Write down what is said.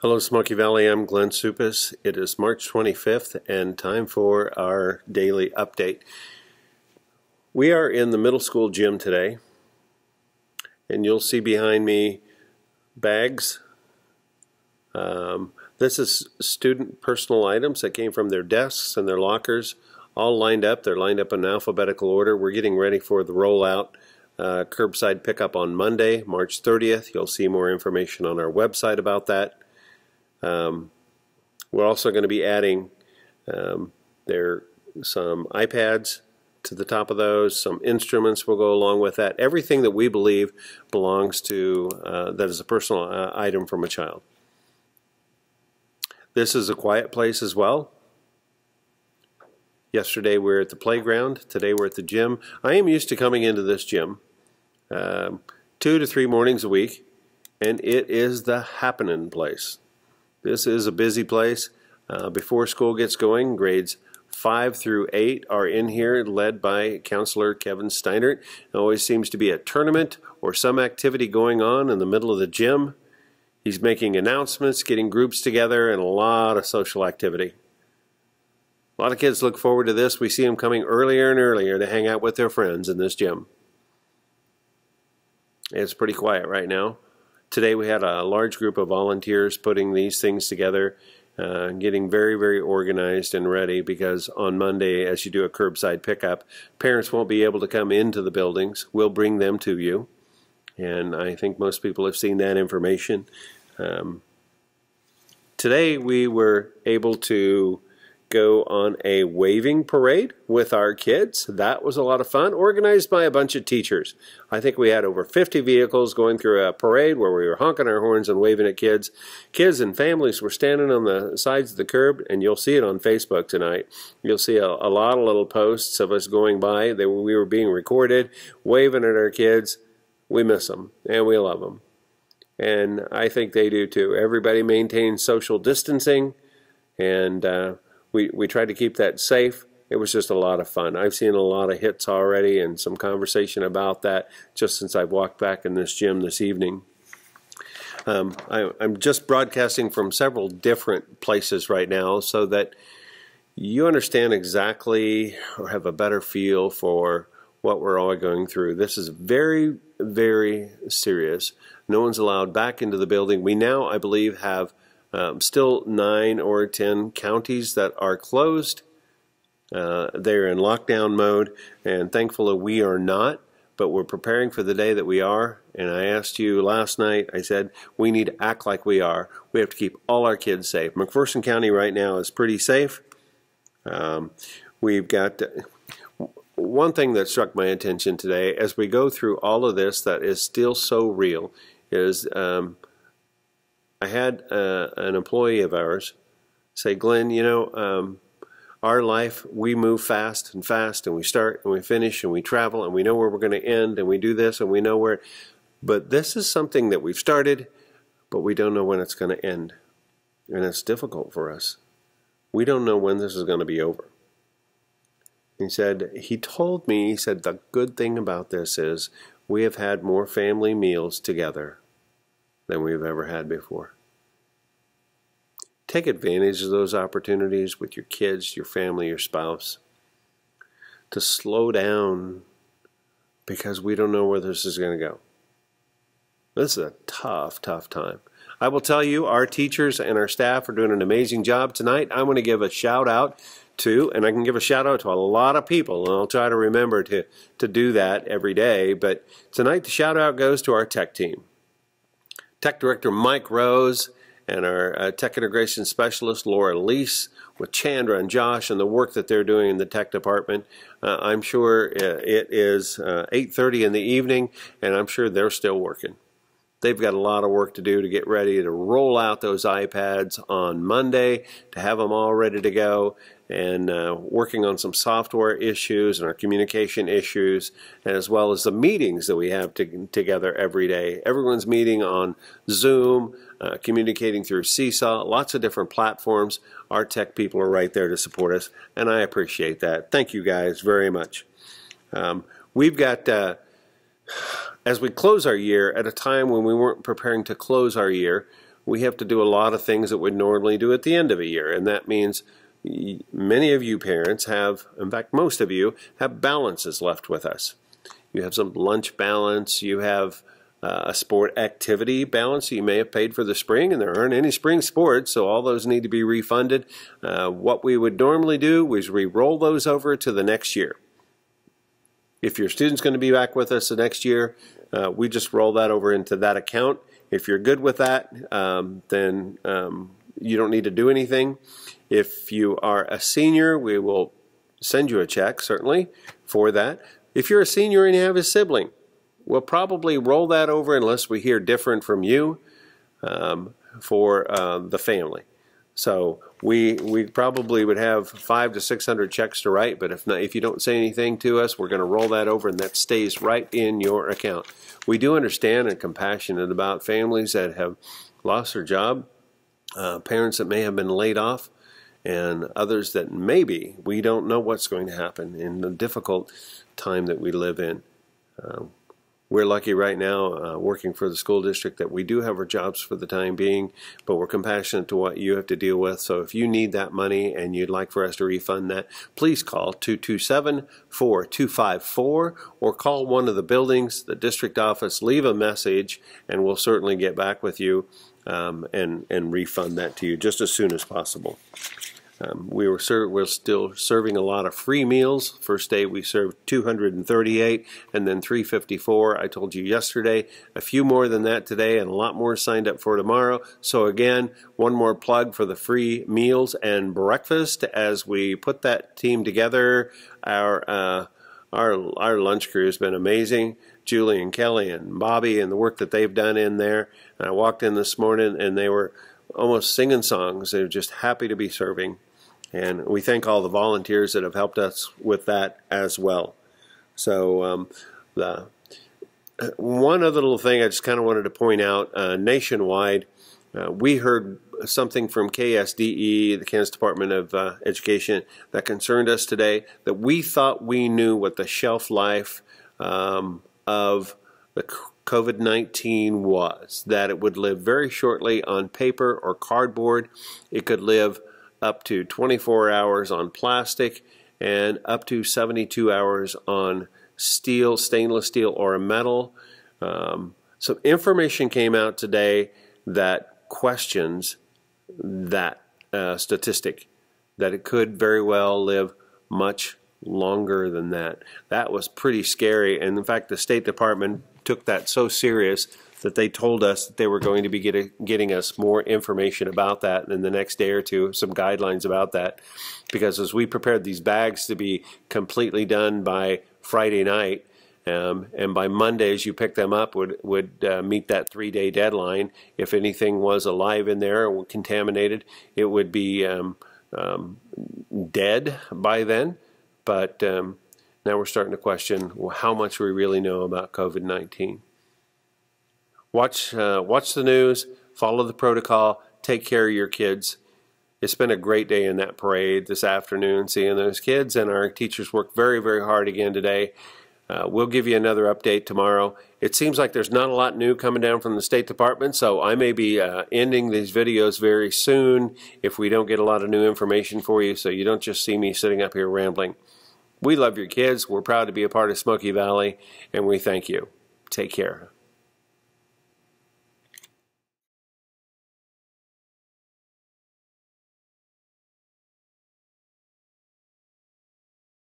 Hello Smoky Valley, I'm Glen Suppes. It is March 25th and time for our daily update. We are in the middle school gym today, and you'll see behind me bags. This is student personal items that came from their desks and their lockers, all lined up. They're lined up in alphabetical order. We're getting ready for the rollout. Curbside pickup on Monday, March 30th. You'll see more information on our website about that. We're also going to be adding some iPads to the top of those. Some instruments will go along with that. Everything that we believe belongs to that is a personal item from a child. This is a quiet place as well. Yesterday we were at the playground. Today we're at the gym. I am used to coming into this gym 2 to 3 mornings a week, and it is the happening place. This is a busy place. Before school gets going, grades 5 through 8 are in here, led by Counselor Kevin Steinert. There always seems to be a tournament or some activity going on in the middle of the gym. He's making announcements, getting groups together, and a lot of social activity. A lot of kids look forward to this. We see them coming earlier and earlier to hang out with their friends in this gym. It's pretty quiet right now. Today we had a large group of volunteers putting these things together, getting very, very organized and ready, because on Monday, as you do a curbside pickup, parents won't be able to come into the buildings. We'll bring them to you, and I think most people have seen that information. Today we were able to go on a waving parade with our kids. That was a lot of fun, organized by a bunch of teachers. I think we had over 50 vehicles going through a parade where we were honking our horns and waving at kids. Kids and families were standing on the sides of the curb, and you'll see it on Facebook tonight. You'll see a lot of little posts of us going by. We were being recorded, waving at our kids. We miss them, and we love them. And I think they do too. Everybody maintains social distancing, and we tried to keep that safe. It was just a lot of fun. I've seen a lot of hits already and some conversation about that just since I've walked back in this gym this evening. I'm just broadcasting from several different places right now so that you understand exactly or have a better feel for what we're all going through. This is very, very serious. No one's allowed back into the building. We now, I believe, have still 9 or 10 counties that are closed. They're in lockdown mode, and thankfully we are not, but we're preparing for the day that we are. And I asked you last night, I said, we need to act like we are. We have to keep all our kids safe. McPherson County right now is pretty safe. We've got one thing that struck my attention today as we go through all of this that is still so real is I had an employee of ours say, Glenn, you know, our life, we move fast, and we start and we finish and we travel and we know where we're going to end and we do this and we know where, but this is something that we've started, but we don't know when it's going to end. And it's difficult for us. We don't know when this is going to be over. He told me, the good thing about this is we have had more family meals together than we've ever had before. Take advantage of those opportunities with your kids, your family, your spouse, to slow down, because we don't know where this is going to go. This is a tough, tough time. I will tell you, our teachers and our staff are doing an amazing job tonight. I want to give a shout out to, and I can give a shout out to a lot of people, and I'll try to remember to do that every day, but tonight the shout out goes to our tech team. Tech Director Mike Rose and our Tech Integration Specialist Laura Lease, with Chandra and Josh and the work that they're doing in the tech department. I'm sure it is 8:30 in the evening, and I'm sure they're still working. They've got a lot of work to do to get ready to roll out those iPads on Monday, to have them all ready to go, and working on some software issues and our communication issues, and as well as the meetings that we have together every day. Everyone's meeting on Zoom, communicating through Seesaw, lots of different platforms. Our tech people are right there to support us, and I appreciate that. Thank you guys very much. We've got as we close our year at a time when we weren't preparing to close our year, we have to do a lot of things that we'd normally do at the end of a year, and that means many of you parents have, in fact most of you, have balances left with us. You have some lunch balance, you have a sport activity balance you may have paid for the spring, and there aren't any spring sports, so all those need to be refunded. What we would normally do is we roll those over to the next year. If your student's going to be back with us the next year, we just roll that over into that account. If you're good with that, then you don't need to do anything. If you are a senior, we will send you a check, certainly, for that. If you're a senior and you have a sibling, we'll probably roll that over unless we hear different from you for the family. So we probably would have 500 to 600 checks to write, but if you don't say anything to us, we're going to roll that over and that stays right in your account. We do understand and are compassionate about families that have lost their job, parents that may have been laid off, and others that maybe we don't know what's going to happen in the difficult time that we live in. We're lucky right now working for the school district that we do have our jobs for the time being, but we're compassionate to what you have to deal with. So if you need that money and you'd like for us to refund that, please call 227-4254 or call one of the buildings, the district office, leave a message, and we'll certainly get back with you and refund that to you just as soon as possible. We're still serving a lot of free meals. First day we served 238 and then 354. I told you yesterday, a few more than that today and a lot more signed up for tomorrow. So again, one more plug for the free meals and breakfast as we put that team together. Our lunch crew has been amazing. Julie and Kelly and Bobby and the work that they've done in there. And I walked in this morning and they were almost singing songs. They were just happy to be serving. And we thank all the volunteers that have helped us with that as well. So one other little thing I just kind of wanted to point out, nationwide, we heard something from KSDE, the Kansas Department of Education, that concerned us today, that we thought we knew what the shelf life of the COVID-19 was, that it would live very shortly on paper or cardboard. It could live up to 24 hours on plastic and up to 72 hours on steel, stainless steel, or metal. Some information came out today that questions that statistic, that it could very well live much longer than that. That was pretty scary, and in fact the State Department took that so serious that they told us that they were going to be getting us more information about that in the next day or two, some guidelines about that, because as we prepared these bags to be completely done by Friday night, and by Monday as you pick them up would meet that 3-day deadline. If anything was alive in there or contaminated, it would be dead by then. But now we're starting to question how much we really know about COVID-19. Watch the news, follow the protocol, take care of your kids. It's been a great day in that parade this afternoon, seeing those kids, and our teachers worked very, very hard again today. We'll give you another update tomorrow. It seems like there's not a lot new coming down from the State Department, so I may be ending these videos very soon if we don't get a lot of new information for you, so you don't just see me sitting up here rambling. We love your kids. We're proud to be a part of Smoky Valley, and we thank you. Take care.